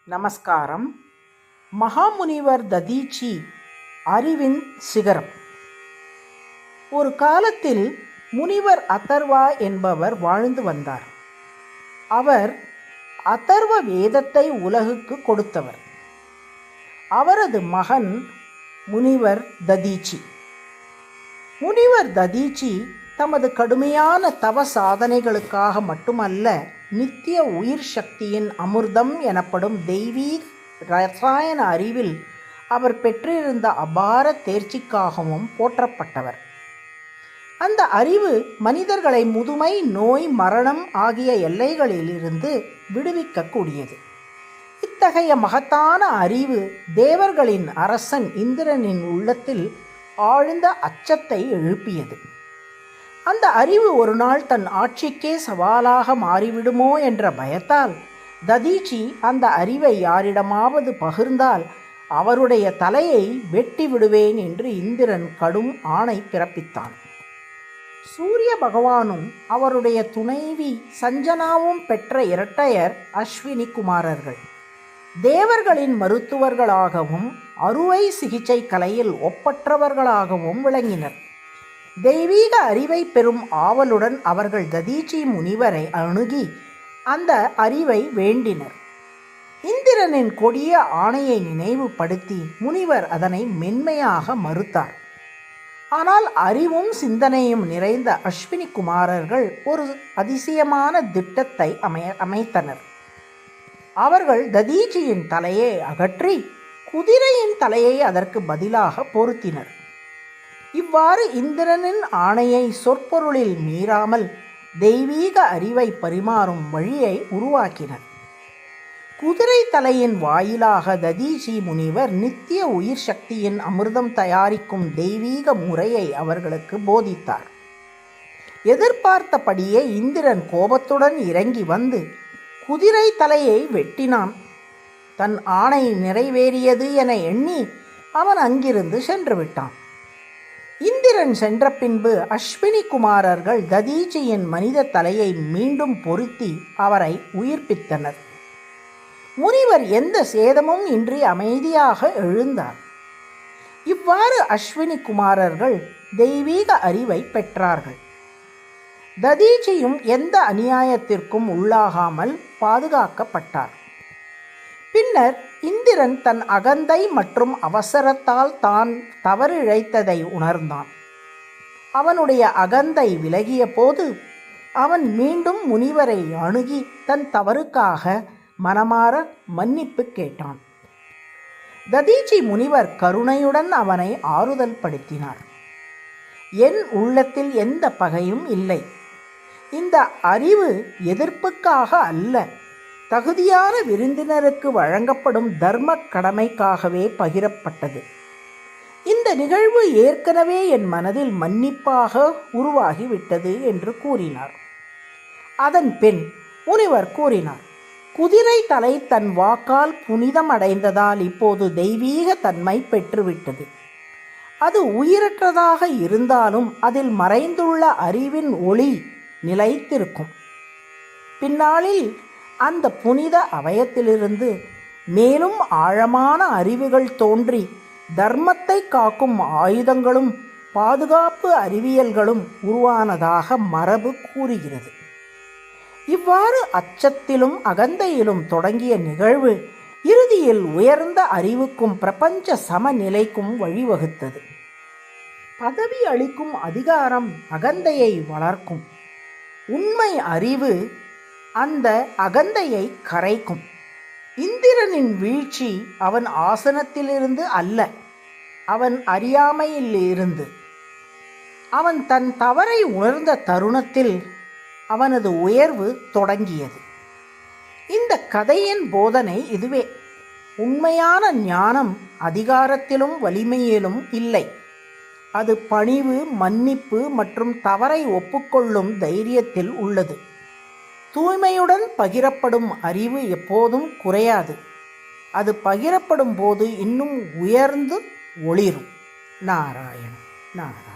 நமஸ்காரம். மகாமுனிவர் ததீச்சி அறிவின் சிகரம். ஒரு காலத்தில் முனிவர் அதர்வா என்பவர் வாழ்ந்து வந்தார். அவர் அதர்வ வேதத்தை உலகுக்கு கொடுத்தவர். அவரது மகன் முனிவர் ததீச்சி. முனிவர் ததீச்சி தமது கடுமையான தவ சாதனைகளுக்காக மட்டுமல்ல, நித்திய உயிர் சக்தியின் அமிர்தம் எனப்படும் தெய்வீக ரசாயன அறிவில் அவர் பெற்றிருந்த அபார தேர்ச்சிக்காகவும் போற்றப்பட்டவர். அந்த அறிவு மனிதர்களை முதுமை, நோய், மரணம் ஆகிய எல்லைகளிலிருந்து விடுவிக்கக்கூடியது. இத்தகைய மகத்தான அறிவு தேவர்களின் அரசன் இந்திரனின் உள்ளத்தில் ஆழ்ந்த அச்சத்தை எழுப்பியது. அந்த அறிவு ஒரு நாள் தன் ஆட்சிக்கே சவாலாக மாறிவிடுமோ என்ற பயத்தால் ததீச்சி அந்த அறிவை யாரிடமாவது பகிர்ந்தால் அவருடைய தலையை வெட்டி விடுவேன் என்று இந்திரன் கடும் ஆணை பிறப்பித்தான். சூரிய பகவானும் அவருடைய துணைவி சஞ்சனாவும் பெற்ற இரட்டையர் அஸ்வினி குமாரர்கள். தேவர்களின் மருத்துவர்களாகவும் அறுவை சிகிச்சை கலையில் ஒப்பற்றவர்களாகவும் விளங்கினர். தெய்வீக அறிவை பெறும் ஆவலுடன் அவர்கள் ததீச்சி முனிவரை அணுகி அந்த அறிவை வேண்டினர். இந்திரனின் கொடிய ஆணையை நினைவுபடுத்தி முனிவர் அதனை மென்மையாக மறுத்தார். ஆனால் அறிவும் சிந்தனையும் நிறைந்த அஸ்வினி குமாரர்கள் ஒரு அதிசயமான திட்டத்தை அமைத்தனர். அவர்கள் ததீச்சியின் தலையை அகற்றி குதிரையின் தலையை அதற்கு பதிலாக பொருத்தினர். இவ்வாறு இந்திரனின் ஆணையை சொற்பொருளில் மீறாமல் தெய்வீக அறிவை பரிமாறும் வழியை உருவாக்கினர். குதிரை தலையின் வாயிலாக ததீச்சி முனிவர் நித்திய உயிர் சக்தியின் அமிர்தம் தயாரிக்கும் தெய்வீக முறையை அவர்களுக்கு போதித்தார். எதிர்பார்த்தபடியே இந்திரன் கோபத்துடன் இறங்கி வந்து குதிரை தலையை வெட்டினான். தன் ஆணை நிறைவேறியது என எண்ணி அவன் அங்கிருந்து சென்று விட்டான். இந்திரன் சென்ற பின்பு அஸ்வினி குமாரர்கள் ததீச்சியின் மனித தலையை மீண்டும் பொருத்தி அவரை உயிர்ப்பித்தனர். முனிவர் எந்த சேதமும் இன்றி அமைதியாக எழுந்தார். இவ்வாறு அஸ்வினி குமாரர்கள் தெய்வீக அறிவை பெற்றார்கள். ததீச்சியும் எந்த அநியாயத்திற்கும் உள்ளாகாமல் பாதுகாக்கப்பட்டார். பின்னர் இந்திரன் தன் அகந்தை மற்றும் அவசரத்தால் தான் தவறிழைத்ததை உணர்ந்தான். அவனுடைய அகந்தை விலகிய போது அவன் மீண்டும் முனிவரை அணுகி தன் தவறுக்காக மனமாற மன்னிப்பு கேட்டான். ததீச்சி முனிவர் கருணையுடன் அவனை ஆறுதல் படுத்தினார். என் உள்ளத்தில் எந்த பகையும் இல்லை. இந்த அறிவு எதிர்ப்புக்காக அல்ல, தகுதியான விருந்தினருக்கு வழங்கப்படும் தர்ம கடமைக்காகவே பகிரப்பட்டது. இந்த நிகழ்வு ஏற்கனவே என் மனதில் மன்னிப்பாக உருவாகிவிட்டது என்று கூறினார். அதன் பின் முனிவர் கூறினார், குதிரை தலை தன் வாக்கால் புனிதம் அடைந்ததால் இப்போது தெய்வீக தன்மை பெற்றுவிட்டது. அது உயிரற்றதாக இருந்தாலும் அதில் மறைந்துள்ள அறிவின் ஒளி நிலைத்திருக்கும். பின்னாளில் அந்த புனித அவயத்திலிருந்து மேலும் ஆழமான அறிவுகள் தோன்றி தர்மத்தை காக்கும் ஆயுதங்களும் பாதுகாப்பு அறிவியல்களும் உருவானதாக மரபு கூறுகிறது. இவ்வாறு அச்சத்திலும் அகந்தையிலும் தொடங்கிய நிகழ்வு இறுதியில் உயர்ந்த அறிவுக்கும் பிரபஞ்ச சமநிலைக்கும் வழிவகுத்தது. பதவி அளிக்கும் அதிகாரம் அகந்தையை வளர்க்கும். உண்மை அறிவு அந்த அகந்தையை கரைக்கும். இந்திரனின் வீழ்ச்சி அவன் ஆசனத்திலிருந்து அல்ல, அவன் அறியாமையிலிருந்து. அவன் தன் தவறை உணர்ந்த தருணத்தில் அவனது உயர்வு தொடங்கியது. இந்த கதையின் போதனை இதுவே. உண்மையான ஞானம் அதிகாரத்திலும் வலிமையிலும் இல்லை. அது பணிவு, மன்னிப்பு மற்றும் தவறை ஒப்புக்கொள்ளும் தைரியத்தில் உள்ளது. தூய்மையுடன் பகிரப்படும் அறிவு எப்போதும் குறையாது. அது பகிரப்படும் போது இன்னும் உயர்ந்து ஒளிரும். நாராயண நாராயண.